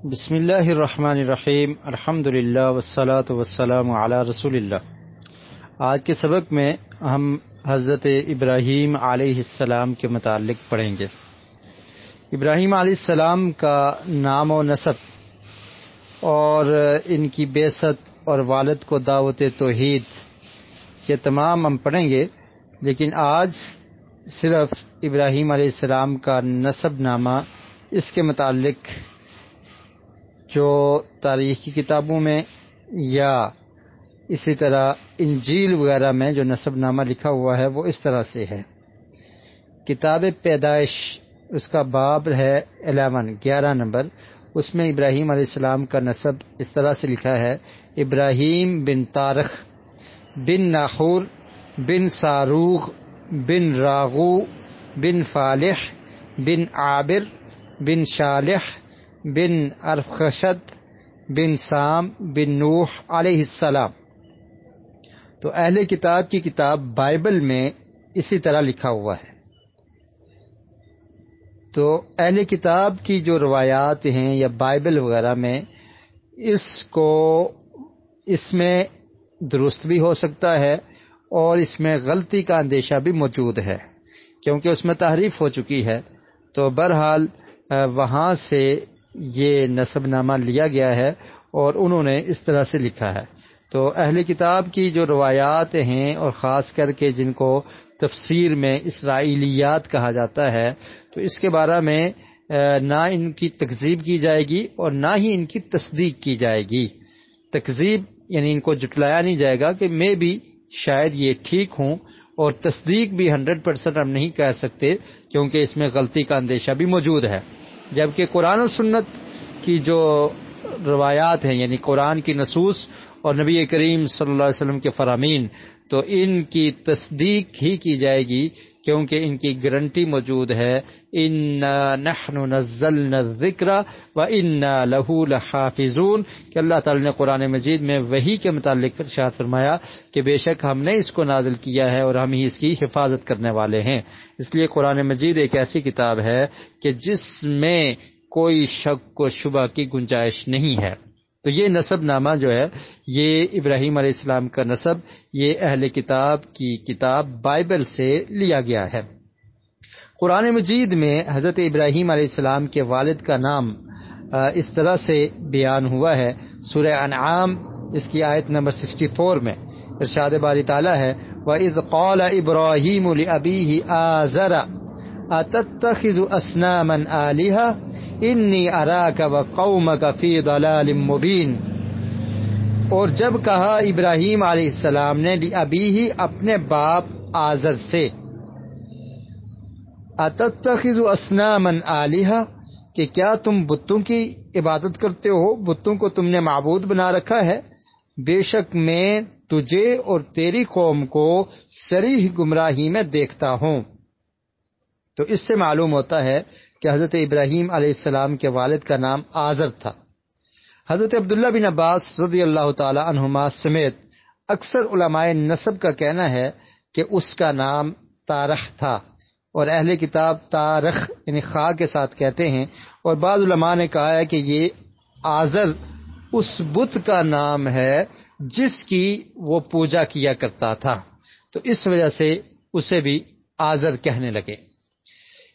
بسم اللہ الرحمن الرحیم، الحمد للہ والصلاة والسلام علی رسول اللہ۔ آج کے سبق میں ہم حضرت ابراہیم علیہ السلام کے متعلق پڑھیں گے۔ ابراہیم علیہ السلام کا نام و نسب اور ان کی بعثت اور والد کو دعوت توحید یہ تمام ہم پڑھیں گے، لیکن آج صرف ابراہیم علیہ السلام کا نسب نامہ اس کے متعلق جو تاریخی کتابوں میں یا اسی طرح انجیل وغیرہ میں جو نسب نامہ لکھا ہوا ہے وہ اس طرح سے ہے۔ کتاب پیدائش اس کا باب ہے 11 نمبر، اس میں ابراہیم علیہ السلام کا نسب اس طرح سے لکھا ہے: ابراہیم بن تارخ بن ناحور بن ساروغ بن راغو بن فالح بن عابر بن شالح بن ارفخشد بن سام بن نوح علیہ السلام۔ تو اہل کتاب کی کتاب بائبل میں اسی طرح لکھا ہوا ہے۔ تو اہل کتاب کی جو روایات ہیں یا بائبل وغیرہ میں اس میں درست بھی ہو سکتا ہے اور اس میں غلطی کا اندیشہ بھی موجود ہے، کیونکہ اس میں تحریف ہو چکی ہے۔ تو بہرحال وہاں سے یہ نسب نامہ لیا گیا ہے اور انہوں نے اس طرح سے لکھا ہے۔ تو اہل کتاب کی جو روایات ہیں اور خاص کر کے جن کو تفسیر میں اسرائیلیات کہا جاتا ہے، تو اس کے بارے میں نہ ان کی تکذیب کی جائے گی اور نہ ہی ان کی تصدیق کی جائے گی۔ تکذیب یعنی ان کو جھٹلایا نہیں جائے گا کہ میں بھی شاید یہ ٹھیک ہوں، اور تصدیق بھی 100% ہم نہیں کہہ سکتے کیونکہ اس میں غلطی کا اندیشہ بھی موجود ہے۔ جبکہ قرآن و سنت کی جو روایات ہیں یعنی قرآن کی نصوص اور نبی کریم صلی اللہ علیہ وسلم کے فرامین، تو ان کی تصدیق ہی کی جائے گی کیونکہ ان کی گارنٹی موجود ہے: اِنَّا نَحْنُ نَزَّلْنَا الذِّكْرَ وَإِنَّا لَهُ لَحَافِظُونَ کہ اللہ تعالی نے قرآن مجید میں وحی کے متعلق ارشاد فرمایا کہ بے شک ہم نے اس کو نازل کیا ہے اور ہم ہی اس کی حفاظت کرنے والے ہیں۔ اس لیے قرآن مجید ایک ایسی کتاب ہے کہ جس میں کوئی شک و شبہ کی گنجائش نہیں ہے۔ تو یہ نسب نامہ جو ہے یہ ابراہیم علیہ السلام کا نسب یہ اہل کتاب کی کتاب بائبل سے لیا گیا ہے۔ قرآن مجید میں حضرت ابراہیم علیہ السلام کے والد کا نام اس طرح سے بیان ہوا ہے۔ سورہ انعام اس کی آیت نمبر 64 میں ارشاد باری تعالیٰ ہے: وَإِذْ قَالَ إِبْرَاهِيمُ لِأَبِيهِ آزَرَ أَتَتَّخِذُ أَصْنَامًا آلِهَةً إِنِّي أَرَاكَ وَقَوْمَكَ فِي ضَلَالٍ مُبِينٍ۔ اور جب کہا ابراہیم علیہ السلام نے لِأَبِيهِ اپنے باپ آزر سے، أَتَتَّخِذُ أَصْنَامًا آلِهَةً کہ کیا تم بتوں کی عبادت کرتے ہو، بتوں کو تم نے معبود بنا رکھا ہے؟ بے شک میں تجھے اور تیری قوم کو صریح گمراہی میں دیکھتا ہوں۔ تو اس سے معلوم ہوتا ہے کہ حضرت ابراہیم علیہ السلام کے والد کا نام آزر تھا۔ حضرت عبداللہ بن عباس رضی اللہ تعالی عنہما سمیت اکثر علماء نسب کا کہنا ہے کہ اس کا نام تارخ تھا، اور اہل کتاب تارخ یعنی خا کے ساتھ کہتے ہیں، اور بعض علماء نے کہا ہے کہ یہ آزر اس بت کا نام ہے جس کی وہ پوجا کیا کرتا تھا، تو اس وجہ سے اسے بھی آزر کہنے لگے۔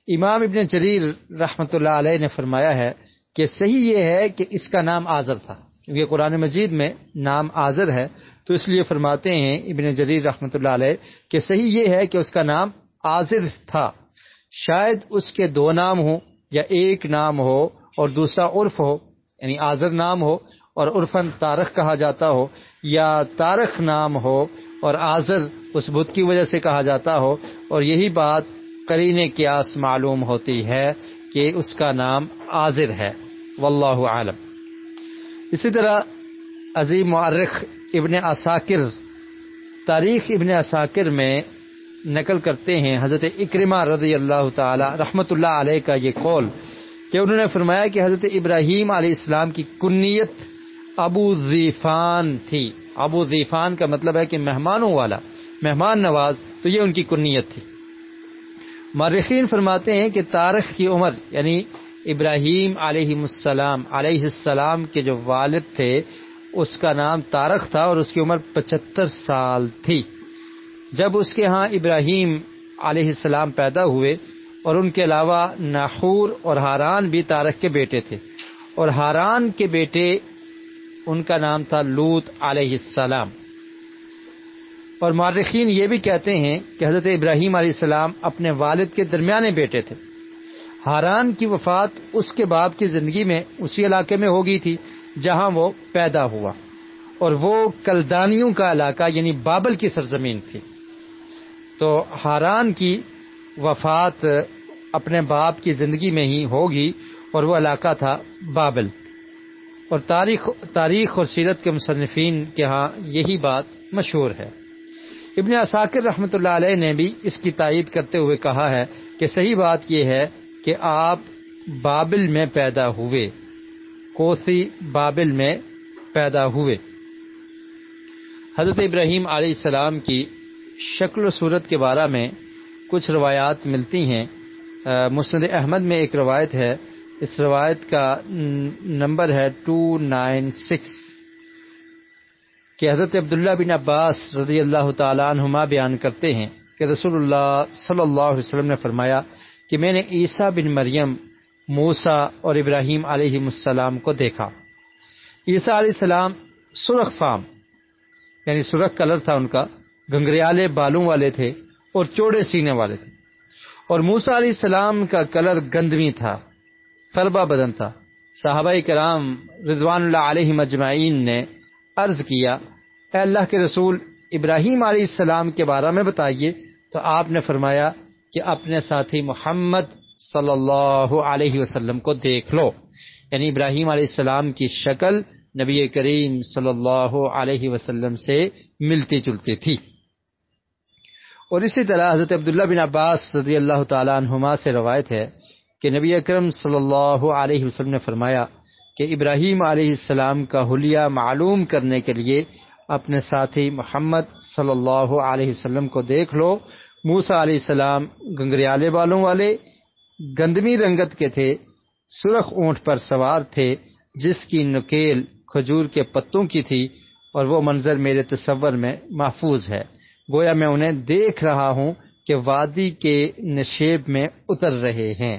امام ابن جریر رحمۃ اللہ علیہ نے فرمایا ہے کہ صحیح یہ ہے کہ اس کا نام آزر تھا، کیونکہ قرآن مجید میں نام آزر ہے، تو اس لیے فرماتے ہیں ابن جریر رحمۃ اللہ علیہ کہ صحیح یہ ہے کہ اس کا نام آزر تھا۔ شاید اس کے دو نام ہوں یا ایک نام ہو اور دوسرا عرف ہو، یعنی آزر نام ہو اور عرفاً تارخ کہا جاتا ہو، یا تارخ نام ہو اور آزر اس بت کی وجہ سے کہا جاتا ہو، اور یہی بات قرین قیاس معلوم ہوتی ہے کہ اس کا نام آزر ہے، واللہ عالم۔ اسی طرح عظیم مورخ ابن عساکر تاریخ ابن عساکر میں نقل کرتے ہیں حضرت اکرمہ رضی اللہ تعالی رحمۃ اللہ علیہ کا یہ قول کہ انہوں نے فرمایا کہ حضرت ابراہیم علیہ السلام کی کنیت ابو ذیفان تھی۔ ابو ذیفان کا مطلب ہے کہ مہمانوں والا، مہمان نواز، تو یہ ان کی کنیت تھی۔ مورخین فرماتے ہیں کہ تارخ کی عمر یعنی ابراہیم علیہ السلام کے جو والد تھے اس کا نام تارخ تھا اور اس کی عمر 75 سال تھی جب اس کے ہاں ابراہیم علیہ السلام پیدا ہوئے، اور ان کے علاوہ ناحور اور ہاران بھی تارخ کے بیٹے تھے، اور ہاران کے بیٹے ان کا نام تھا لوط علیہ السلام۔ اور مورخین یہ بھی کہتے ہیں کہ حضرت ابراہیم علیہ السلام اپنے والد کے درمیانے بیٹے تھے۔ ہاران کی وفات اس کے باپ کی زندگی میں اسی علاقے میں ہو گئی تھی جہاں وہ پیدا ہوا، اور وہ کلدانیوں کا علاقہ یعنی بابل کی سرزمین تھی۔ تو ہاران کی وفات اپنے باپ کی زندگی میں ہی ہوگی، اور وہ علاقہ تھا بابل۔ اور تاریخ اور سیرت کے مصنفین کے ہاں یہی بات مشہور ہے۔ ابن عساکر رحمۃ اللہ علیہ نے بھی اس کی تائید کرتے ہوئے کہا ہے کہ صحیح بات یہ ہے کہ آپ بابل میں پیدا ہوئے، کوسی بابل میں پیدا ہوئے۔ حضرت ابراہیم علیہ السلام کی شکل و صورت کے بارے میں کچھ روایات ملتی ہیں۔ مسند احمد میں ایک روایت ہے، اس روایت کا نمبر ہے 296 کہ حضرت عبداللہ بن عباس رضی اللہ تعالی عنہما بیان کرتے ہیں کہ رسول اللہ صلی اللہ علیہ وسلم نے فرمایا کہ میں نے عیسیٰ بن مریم، موسیٰ اور ابراہیم علیہ السلام کو دیکھا۔ عیسیٰ علیہ السلام سرخ فام یعنی سرخ کلر تھا ان کا، گھنگریالے بالوں والے تھے اور چوڑے سینے والے تھے، اور موسیٰ علیہ السلام کا کلر گندمی تھا، فلبا بدن تھا۔ صحابہ کرام رضوان اللہ علیہم اجمعین نے عرض کیا، اے اللہ کے رسول، ابراہیم علیہ السلام کے بارے میں بتائیے، تو آپ نے فرمایا کہ اپنے ساتھی محمد صلی اللہ علیہ وسلم کو دیکھ لو، یعنی ابراہیم علیہ السلام کی شکل نبی کریم صلی اللہ علیہ وسلم سے ملتی جلتی تھی۔ اور اسی طرح حضرت عبداللہ بن عباس رضی اللہ تعالی عنہما سے روایت ہے کہ نبی اکرم صلی اللہ علیہ وسلم نے فرمایا کہ ابراہیم علیہ السلام کا حلیہ معلوم کرنے کے لیے اپنے ساتھی محمد صلی اللہ علیہ وسلم کو دیکھ لو۔ موسیٰ علیہ السلام گنگریالے بالوں والے، گندمی رنگت کے تھے، سرخ اونٹ پر سوار تھے جس کی نکیل کھجور کے پتوں کی تھی، اور وہ منظر میرے تصور میں محفوظ ہے، گویا میں انہیں دیکھ رہا ہوں کہ وادی کے نشیب میں اتر رہے ہیں۔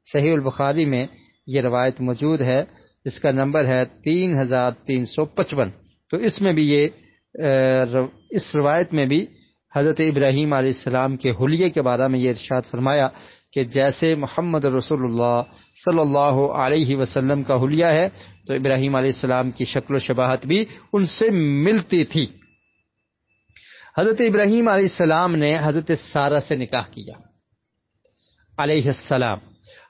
صحیح البخاری میں یہ روایت موجود ہے، اس کا نمبر ہے 3355۔ تو اس میں بھی اس روایت میں بھی حضرت ابراہیم علیہ السلام کے حلیے کے بارے میں یہ ارشاد فرمایا کہ جیسے محمد رسول اللہ صلی اللہ علیہ وسلم کا حلیہ ہے تو ابراہیم علیہ السلام کی شکل و شباہت بھی ان سے ملتی تھی۔ حضرت ابراہیم علیہ السلام نے حضرت سارہ سے نکاح کیا علیہ السلام۔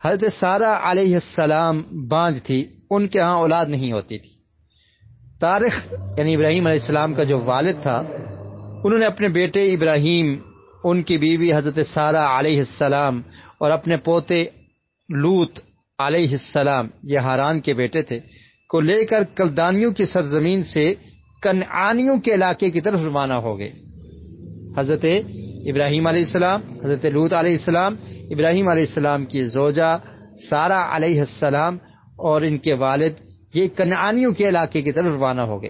حضرت سارہ علیہ السلام بانجھ تھی، ان کے ہاں اولاد نہیں ہوتی تھی۔ تارخ یعنی ابراہیم علیہ السلام کا جو والد تھا، انہوں نے اپنے بیٹے ابراہیم، ان کی بیوی حضرت سارہ علیہ السلام اور اپنے پوتے لوط علیہ السلام، یہ ہاران کے بیٹے تھے، کو لے کر کلدانیوں کی سرزمین سے کنعانیوں کے علاقے کی طرف روانہ ہو گئے۔ حضرت ابراہیم علیہ السلام، حضرت لوط علیہ السلام، ابراہیم علیہ السلام کی زوجہ سارہ علیہ السلام اور ان کے والد یہ کنعانیوں کے علاقے کی طرف روانہ ہو گئے۔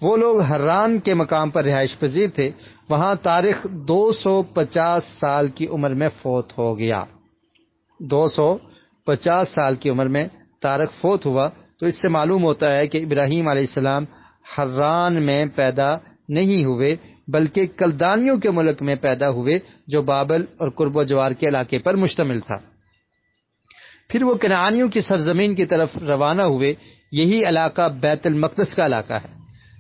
وہ لوگ حران کے مقام پر رہائش پذیر تھے، وہاں تاریخ 250 سال کی عمر میں فوت ہو گیا۔ 250 سال کی عمر میں تارخ فوت ہوا، تو اس سے معلوم ہوتا ہے کہ ابراہیم علیہ السلام حران میں پیدا نہیں ہوئے بلکہ کلدانیوں کے ملک میں پیدا ہوئے جو بابل اور قرب و جوار کے علاقے پر مشتمل تھا۔ پھر وہ کنعانیوں کی سرزمین کی طرف روانہ ہوئے، یہی علاقہ بیت المقدس کا علاقہ ہے۔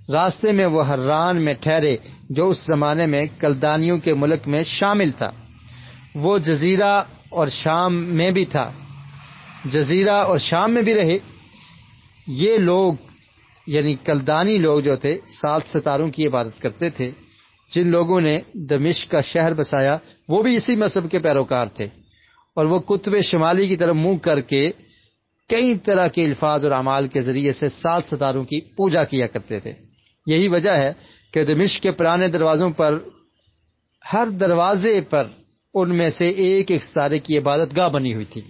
راستے میں وہ حران میں ٹھہرے جو اس زمانے میں کلدانیوں کے ملک میں شامل تھا۔ وہ جزیرہ اور شام میں بھی تھا، جزیرہ اور شام میں بھی رہے۔ یہ لوگ یعنی کلدانی لوگ جو تھے 7 ستاروں کی عبادت کرتے تھے۔ جن لوگوں نے دمشق کا شہر بسایا وہ بھی اسی مذہب کے پیروکار تھے، اور وہ قطب شمالی کی طرف منہ کر کے کئی طرح کے الفاظ اور اعمال کے ذریعے سے 7 ستاروں کی پوجا کیا کرتے تھے۔ یہی وجہ ہے کہ دمشق کے پرانے دروازوں پر ہر دروازے پر ان میں سے ایک ستارے کی عبادت گاہ بنی ہوئی تھی،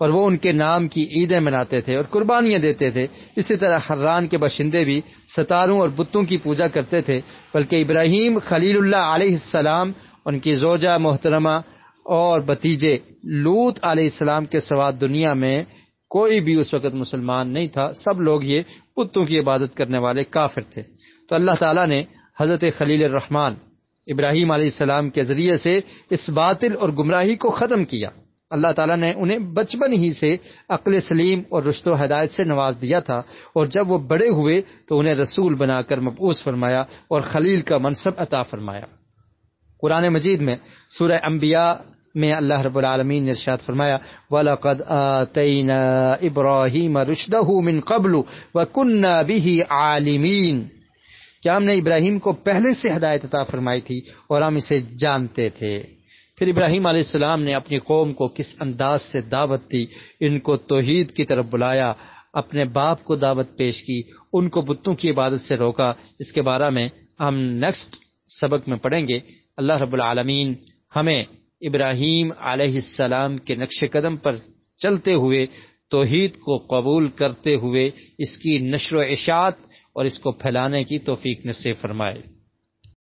اور وہ ان کے نام کی عیدیں مناتے تھے اور قربانیاں دیتے تھے۔ اسی طرح حران کے باشندے بھی ستاروں اور بتوں کی پوجا کرتے تھے، بلکہ ابراہیم خلیل اللہ علیہ السلام، ان کی زوجہ محترمہ اور بھتیجے لوط علیہ السلام کے سوا دنیا میں کوئی بھی اس وقت مسلمان نہیں تھا، سب لوگ یہ بتوں کی عبادت کرنے والے کافر تھے۔ تو اللہ تعالیٰ نے حضرت خلیل الرحمن ابراہیم علیہ السلام کے ذریعے سے اس باطل اور گمراہی کو ختم کیا۔ اللہ تعالیٰ نے انہیں بچپن ہی سے عقل سلیم اور رشد و ہدایت سے نواز دیا تھا، اور جب وہ بڑے ہوئے تو انہیں رسول بنا کر مبعوث فرمایا اور خلیل کا منصب عطا فرمایا۔ قرآن مجید میں سورہ انبیاء میں اللہ رب العالمین نے ارشاد فرمایا وَلَقَدْ آتَيْنَا إِبْرَاهِيمَ رُشْدَهُ مِنْ قَبْلُ وَكُنَّا بِهِ عَالِمِينَ، کیا ہم نے ابراہیم کو پہلے سے ہدایت عطا فرمائی تھی اور ہم اسے جانتے تھے۔ پھر ابراہیم علیہ السلام نے اپنی قوم کو کس انداز سے دعوت دی، ان کو توحید کی طرف بلایا، اپنے باپ کو دعوت پیش کی، ان کو بتوں کی عبادت سے روکا۔ اس کے بارے میں ہم نیکسٹ سبق میں پڑھیں گے۔ اللہ رب العالمین ہمیں ابراہیم علیہ السلام کے نقش قدم پر چلتے ہوئے توحید کو قبول کرتے ہوئے اس کی نشر و اشاعت اور اس کو پھیلانے کی توفیق نصیب فرمائے۔